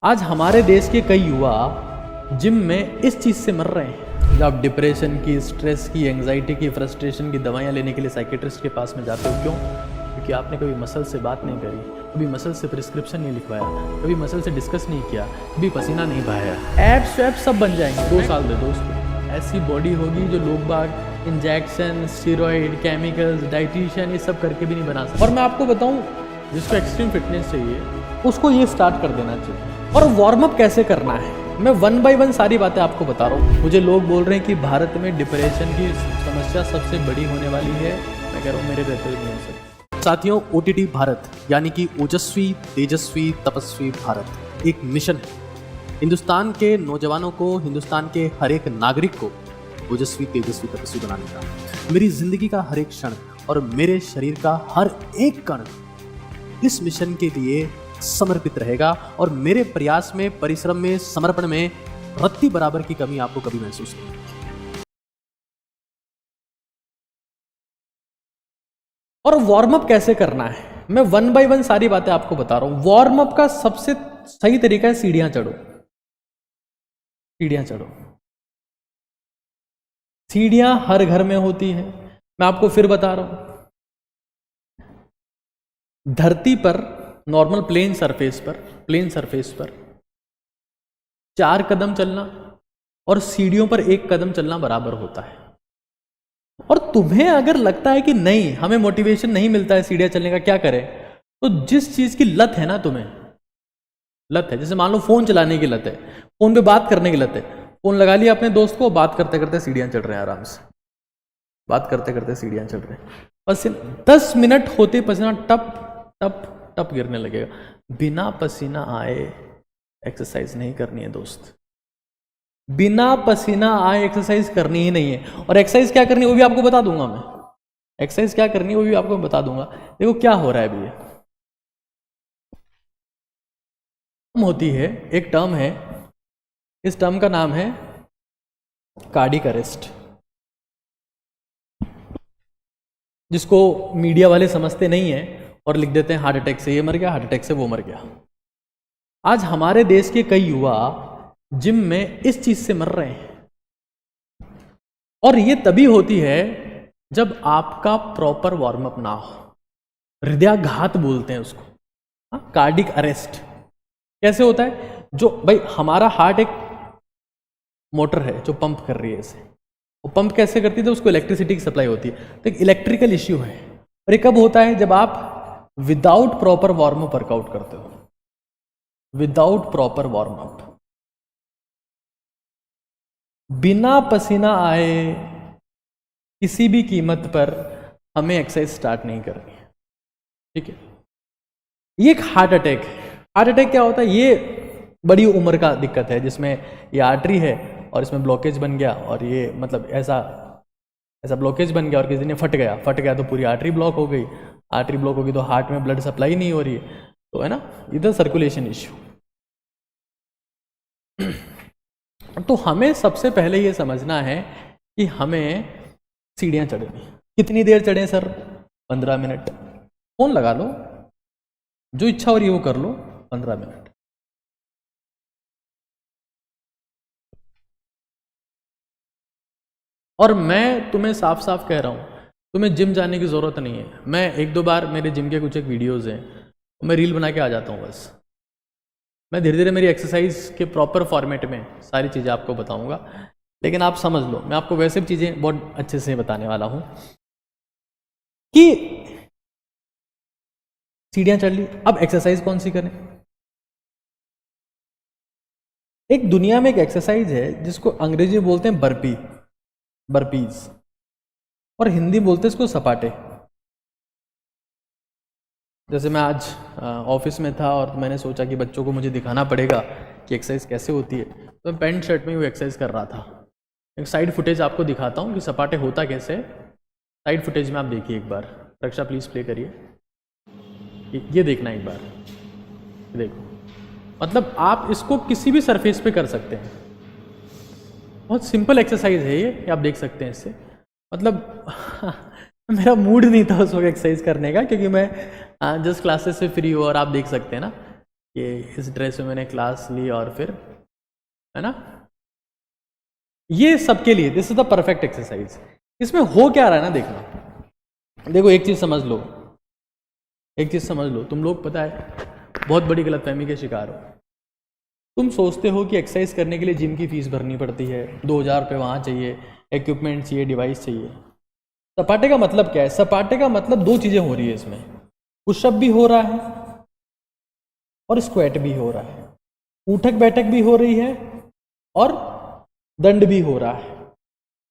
आज हमारे देश के कई युवा जिम में इस चीज़ से मर रहे हैं। जब आप डिप्रेशन की, स्ट्रेस की, एंग्जाइटी की, फ्रस्ट्रेशन की दवाइयाँ लेने के लिए साइकेट्रिस्ट के पास में जाते हो, क्यों? क्योंकि आपने कभी मसल से बात नहीं करी, कभी मसल से प्रिस्क्रिप्शन नहीं लिखवाया, कभी मसल से डिस्कस नहीं किया, कभी पसीना नहीं बहाया। एब्स वैब्स सब बन जाएंगे। 2 साल दे दो उसको, ऐसी बॉडी होगी जो लोग बाग इंजेक्शन, स्टीरॉयड, केमिकल्स, डाइटिशियन ये सब करके भी नहीं बना सकते। और मैं आपको बताऊं, जिसको एक्सट्रीम फिटनेस चाहिए उसको ये स्टार्ट कर देना चाहिए। और वार्म अप कैसे करना है, मैं 1 बाय 1 सारी बातें आपको बता रहा हूँ। मुझे लोग बोल रहे हैं कि भारत में डिप्रेशन की समस्या सबसे बड़ी होने वाली है। मैं कह रहा हूँ मेरे रहते हुए नहीं हो सकती। साथियों, OTT भारत यानी कि ओजस्वी तेजस्वी तपस्वी भारत एक मिशन है। हिंदुस्तान के नौजवानों को, हिंदुस्तान के हर एक नागरिक को ओजस्वी तेजस्वी तपस्वी बनाने का। मेरी जिंदगी का हर एक क्षण और मेरे शरीर का हर एक कण इस मिशन के लिए समर्पित रहेगा। और मेरे प्रयास में, परिश्रम में, समर्पण में रत्ती बराबर की कमी आपको कभी महसूस नहीं होगी। और वार्म अप कैसे करना है, मैं 1 बाय 1 सारी बातें आपको बता रहा हूं। वार्म अप का सबसे सही तरीका है सीढ़ियां चढ़ो। सीढ़ियां चढ़ो। सीढ़ियां हर घर में होती है। मैं आपको फिर बता रहा हूं, धरती पर नॉर्मल प्लेन सरफेस पर 4 कदम चलना और सीढ़ियों पर 1 कदम चलना बराबर होता है। और तुम्हें अगर लगता है कि नहीं, हमें मोटिवेशन नहीं मिलता है सीढ़ियां चलने का, क्या करें? तो जिस चीज की लत है ना, तुम्हें लत है, जैसे मान लो फोन चलाने की लत है, फोन पे बात करने की लत है, फोन लगा लिया अपने दोस्त को, बात करते करते सीढ़ियां चढ़ रहे हैं आराम से, बात करते करते सीढ़ियां चढ़ रहे हैं। पसीना 10 मिनट होते पसीना टप टप टप गिरने लगेगा। बिना पसीना आए एक्सरसाइज नहीं करनी है दोस्त, बिना पसीना आए एक्सरसाइज करनी ही नहीं है। और एक्सरसाइज क्या करनी है वो भी आपको बता दूंगा मैं। एक्सरसाइज क्या करनी है वो भी आपको बता दूंगा। देखो क्या हो रहा है अभी, होती है एक टर्म है, इस टर्म का नाम है कार्डिक अरेस्ट, जिसको मीडिया वाले समझते नहीं है और लिख देते हैं हार्ट अटैक से ये मर गया, हार्ट अटैक से वो मर गया। आज हमारे देश के कई युवा जिम में इस चीज से मर रहे हैं। और ये तभी होती है जब आपका प्रॉपर वार्म अप ना हो। हृदयाघात बोलते हैं उसको, कार्डिक अरेस्ट। कैसे होता है? जो भाई हमारा हार्ट एक मोटर है जो पंप कर रही है इसे, वो पंप कैसे करती है? तो उसको इलेक्ट्रिसिटी की सप्लाई होती है। तो एक इलेक्ट्रिकल इश्यू है। और ये कब होता है? जब आप without proper warm up workout करते हो, विदाउट प्रॉपर वार्म अप, बिना पसीना आए किसी भी कीमत पर हमें एक्सरसाइज स्टार्ट नहीं करनी है, ठीक है? ये एक हार्ट अटैक है। हार्ट अटैक क्या होता है? ये बड़ी उम्र का दिक्कत है जिसमें ये आर्टरी है और इसमें ब्लॉकेज बन गया, और ये मतलब ऐसा ब्लॉकेज बन गया और किसी ने फट गया तो पूरी आर्टरी ब्लॉक हो गई। आर्टरी ब्लॉक होगी तो हार्ट में ब्लड सप्लाई नहीं हो रही है, तो है ना, इधर सर्कुलेशन इश्यू। तो हमें सबसे पहले ये समझना है कि हमें सीढ़ियां चढ़नी। कितनी देर चढ़े सर? 15 मिनट। फोन लगा लो, जो इच्छा हो रही है वो कर लो, 15 मिनट। और मैं तुम्हें साफ साफ कह रहा हूं, तुम्हें जिम जाने की जरूरत नहीं है। मैं 1-2 बार मेरे जिम के कुछ एक वीडियोस हैं, मैं रील बना के आ जाता हूं बस। मैं धीरे धीरे मेरी एक्सरसाइज के प्रॉपर फॉर्मेट में सारी चीज़ें आपको बताऊंगा। लेकिन आप समझ लो, मैं आपको वैसे भी चीज़ें बहुत अच्छे से बताने वाला हूं कि सीढ़ियां चढ़ ली, अब एक्सरसाइज कौन सी करें? एक दुनिया में एक एक्सरसाइज है जिसको अंग्रेजी में बोलते हैं बर्पीज, और हिंदी बोलते हैं इसको सपाटे। जैसे मैं आज ऑफिस में था और मैंने सोचा कि बच्चों को मुझे दिखाना पड़ेगा कि एक्सरसाइज कैसे होती है, तो मैं पैंट शर्ट में वो एक्सरसाइज कर रहा था। एक साइड फुटेज आपको दिखाता हूँ कि सपाटे होता कैसे। साइड फुटेज में आप देखिए एक बार, रक्षा प्लीज़ प्ले करिए। ये देखना एक बार, देखो, मतलब आप इसको किसी भी सरफेस पे कर सकते हैं। बहुत सिंपल एक्सरसाइज है ये आप देख सकते हैं इससे। मतलब मेरा मूड नहीं था उस वक्त एक्सरसाइज करने का, क्योंकि मैं जस्ट क्लासेस से फ्री हूँ और आप देख सकते हैं ना, कि इस ड्रेस में मैंने क्लास ली और फिर, है ना, ये सबके लिए this is the perfect exercise. इसमें हो क्या रहा है ना, देखना, देखो एक चीज समझ लो, एक चीज समझ लो, तुम लोग पता है बहुत बड़ी गलतफहमी के शिकार हो। तुम सोचते हो कि एक्सरसाइज करने के लिए जिम की फीस भरनी पड़ती है, 2000 रुपये वहाँ चाहिए, इक्विपमेंट चाहिए, डिवाइस चाहिए। सपाटे का मतलब क्या है? सपाटे का मतलब दो चीज़ें हो रही है इसमें, पुशअप भी हो रहा है और स्क्वाट भी हो रहा है, उठक बैठक भी हो रही है और दंड भी हो रहा है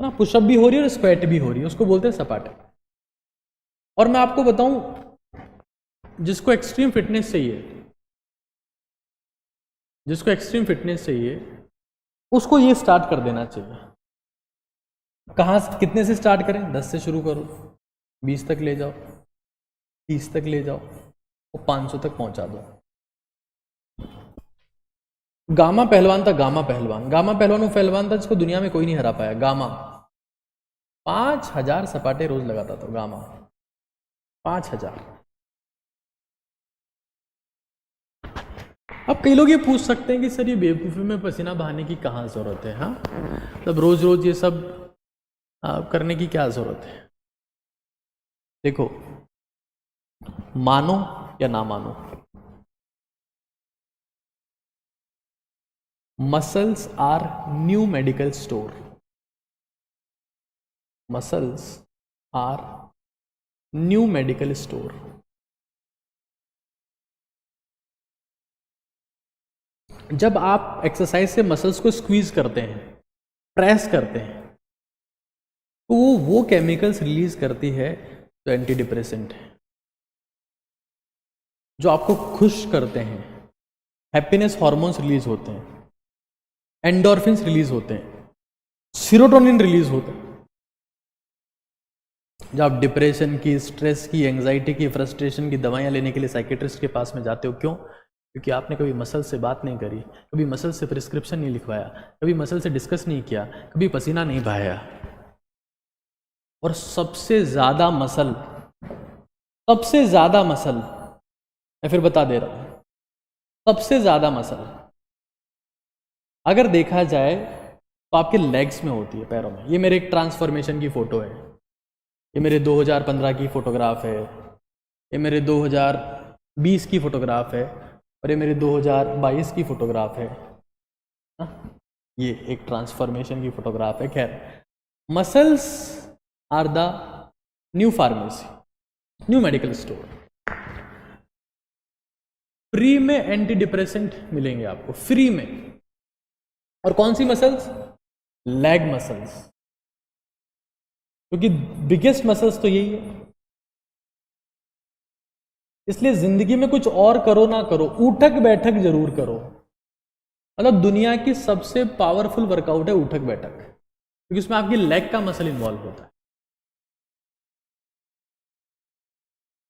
ना, पुशअप भी हो रही है और स्क्वाट भी हो रही है, उसको बोलते हैं सपाटे। और मैं आपको बताऊं, जिसको एक्सट्रीम फिटनेस चाहिए, जिसको एक्सट्रीम फिटनेस चाहिए उसको ये स्टार्ट कर देना चाहिए। कहाँ से, कितने से स्टार्ट करें? 10 से शुरू करो, 20 तक ले जाओ, 30 तक ले जाओ और 500 तक पहुंचा दो। गामा पहलवान था, गामा पहलवान, गामा पहलवान वो पहलवान था जिसको दुनिया में कोई नहीं हरा पाया। गामा 5000 सपाटे रोज लगाता था, गामा 5000। अब कई लोग ये पूछ सकते हैं कि सर ये बेवकूफ़ी में पसीना बहाने की कहाँ ज़रूरत है? हाँ, मतलब रोज़ रोज़ ये सब करने की क्या ज़रूरत है? देखो, मानो या ना मानो, muscles are new medical store. Muscles are new medical store. जब आप एक्सरसाइज से मसल्स को स्क्वीज करते हैं, प्रेस करते हैं, तो वो केमिकल्स रिलीज करती है जो एंटी डिप्रेसेंट है, जो आपको खुश करते हैं। हैप्पीनेस हार्मोन्स रिलीज होते हैं, एंडोर्फिन्स रिलीज होते हैं, सीरोटोनिन रिलीज होता है। जब आप डिप्रेशन की, स्ट्रेस की, एंजाइटी की, फ्रस्ट्रेशन की दवाइयां लेने के लिए साइकेट्रिस्ट के पास में जाते हो, क्यों? क्योंकि आपने कभी मसल से बात नहीं करी, कभी मसल से प्रिस्क्रिप्शन नहीं लिखवाया, कभी मसल से डिस्कस नहीं किया, कभी पसीना नहीं बहाया। और सबसे ज्यादा मसल, सबसे ज्यादा मसल, मैं फिर बता दे रहा हूं, सबसे ज्यादा मसल अगर देखा जाए तो आपके लेग्स में होती है, पैरों में। ये मेरे एक ट्रांसफॉर्मेशन की फोटो है, ये मेरे 2015 की फोटोग्राफ है, ये मेरे 2020 की फोटोग्राफ है और ये मेरे 2022 की फोटोग्राफ है। ये एक ट्रांसफॉर्मेशन की फोटोग्राफ है। खैर, muscles are the new pharmacy, new medical store. Free में एंटी डिप्रेसेंट मिलेंगे आपको, फ्री में। और कौन सी मसल्स? लेग मसल्स, क्योंकि बिगेस्ट मसल्स तो यही है। इसलिए जिंदगी में कुछ और करो ना करो, उठक बैठक जरूर करो। मतलब दुनिया की सबसे पावरफुल वर्कआउट है उठक बैठक, क्योंकि उसमें आपकी लेग का मसल इन्वॉल्व होता है।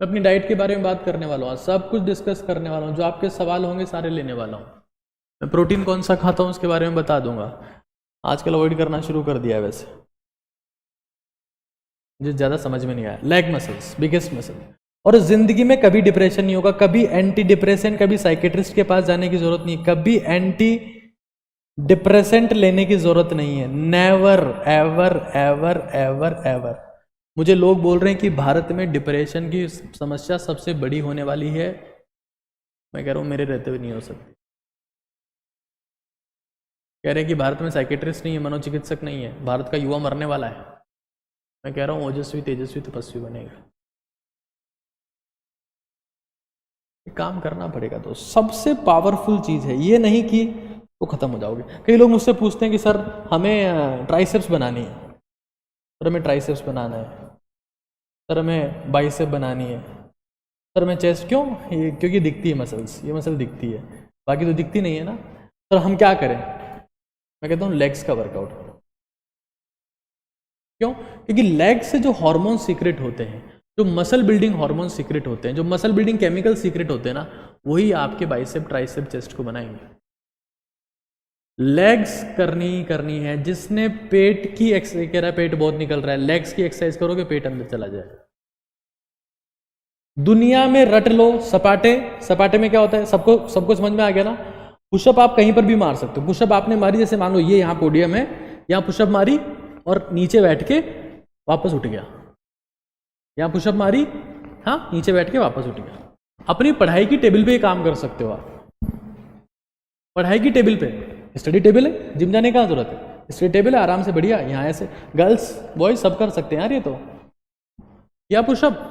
मैं अपनी डाइट के बारे में बात करने वाला हूँ, सब कुछ डिस्कस करने वाला हूँ, जो आपके सवाल होंगे सारे लेने वाला हूँ। मैं प्रोटीन कौन सा खाता हूँ उसके बारे में बता दूंगा। आजकल अवॉइड करना शुरू कर दिया है वैसे, मुझे ज़्यादा समझ में नहीं आया। Leg muscles biggest muscle. और जिंदगी में कभी डिप्रेशन नहीं होगा, कभी एंटी डिप्रेसेंट, कभी साइकेट्रिस्ट के पास जाने की जरूरत नहीं, कभी एंटी डिप्रेसेंट लेने की जरूरत नहीं है। Never ever ever ever ever. मुझे लोग बोल रहे हैं कि भारत में डिप्रेशन की समस्या सबसे बड़ी होने वाली है। मैं कह रहा हूँ मेरे रहते हुए नहीं हो सकती। कह रहे हैं कि भारत में साइकेट्रिस्ट नहीं है, मनोचिकित्सक नहीं है, भारत का युवा मरने वाला है। मैं कह रहा हूँ ओजस्वी तेजस्वी तपस्वी बनेगा। काम करना पड़ेगा। तो सबसे पावरफुल चीज़ है, ये नहीं कि वो खत्म हो जाओगे। कई लोग मुझसे पूछते हैं कि सर हमें ट्राइसेप्स बनानी है, सर हमें ट्राइसेप्स बनाना है, सर हमें बाइसेप बनानी है, सर हमें चेस्ट। क्यों? ये क्योंकि दिखती है मसल्स, ये मसल दिखती है, बाकी तो दिखती नहीं है ना। सर हम क्या करें? मैं कहता हूँ लेग्स का वर्कआउट करो। क्यों? क्योंकि लेग से जो हार्मोन सीक्रेट होते हैं, जो मसल बिल्डिंग हार्मोन सीक्रेट होते हैं, जो मसल बिल्डिंग केमिकल सीक्रेट होते हैं ना, वही आपके बाइसेप ट्राइसेप चेस्ट को बनाएंगे। लेग्स करनी है। जिसने पेट की एक्सरसाइज, कह रहा है पेट बहुत निकल रहा है, लेग्स की एक्सरसाइज करोगे पेट अंदर चला जाएगा। दुनिया में रट लो सपाटे। सपाटे में क्या होता है, सबको समझ में आ गया ना। पुशअप आप कहीं पर भी मार सकते हो। पुशअप आपने मारी, जैसे मान लो ये यहाँ पोडियम है, यहाँ पुशअप मारी और नीचे बैठ के वापस उठ गया। यहाँ पुशअप मारी, हाँ, नीचे बैठ के वापस उठ गया। अपनी पढ़ाई की टेबल पे ये काम कर सकते हो आप। पढ़ाई की टेबल पे, स्टडी टेबल है, जिम जाने का जरूरत है, स्टडी टेबल है, आराम से बढ़िया। यहाँ ऐसे गर्ल्स बॉयज सब कर सकते हैं यार ये तो। क्या पुशअप,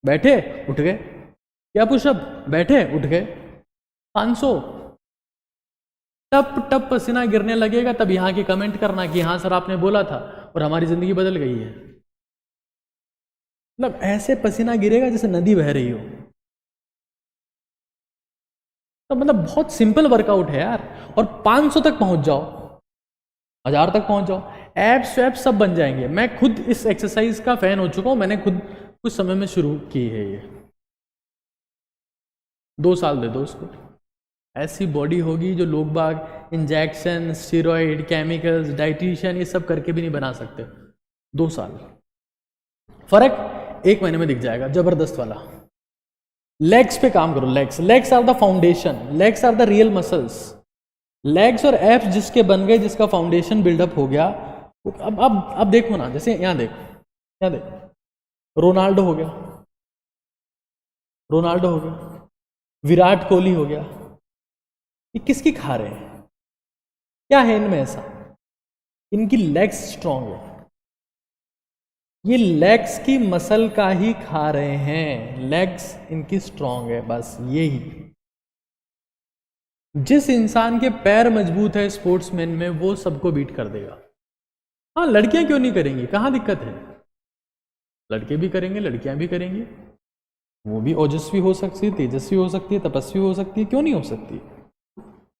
बैठे उठ गए, क्या पुशअप, बैठे उठ गए, 500। टप टप पसीना गिरने लगेगा, तब यहाँ की कमेंट करना कि हाँ सर आपने बोला था और हमारी जिंदगी बदल गई है। मतलब ऐसे पसीना गिरेगा जैसे नदी बह रही हो। तो मतलब बहुत सिंपल वर्कआउट है यार। और 500 तक पहुंच जाओ, 1000 तक पहुंच जाओ, एब्स वैब्स सब बन जाएंगे। मैं खुद इस एक्सरसाइज का फैन हो चुका हूं, मैंने खुद कुछ समय में शुरू की है ये। 2 साल दे दो उसको, ऐसी बॉडी होगी जो लोग बाग इंजेक्शन, स्टीरॉइड, केमिकल्स, डाइटिशियन ये सब करके भी नहीं बना सकते। 2 साल, फर्क 1 महीने में दिख जाएगा, जबरदस्त वाला। लेग्स पे काम करो। Legs are the foundation, legs are the real muscles. Legs और एप्स जिसके बन गए, जिसका फाउंडेशन बिल्डअप हो गया। अब देखो ना, जैसे यहाँ देख, रोनाल्डो हो गया, विराट कोहली हो गया, ये किसकी खा रहे हैं? क्या है इनमें ऐसा? इनकी लेग्स स्ट्रांग है, ये लेग्स की मसल का ही खा रहे हैं, लेग्स इनकी स्ट्रांग है, बस यही। जिस इंसान के पैर मजबूत है स्पोर्ट्समैन में, वो सबको बीट कर देगा। हाँ, लड़कियां क्यों नहीं करेंगी, कहाँ दिक्कत है? लड़के भी करेंगे, लड़कियां भी करेंगी, वो भी ओजस्वी हो सकती है, तेजस्वी हो सकती है, तपस्वी हो सकती है, क्यों नहीं हो सकती?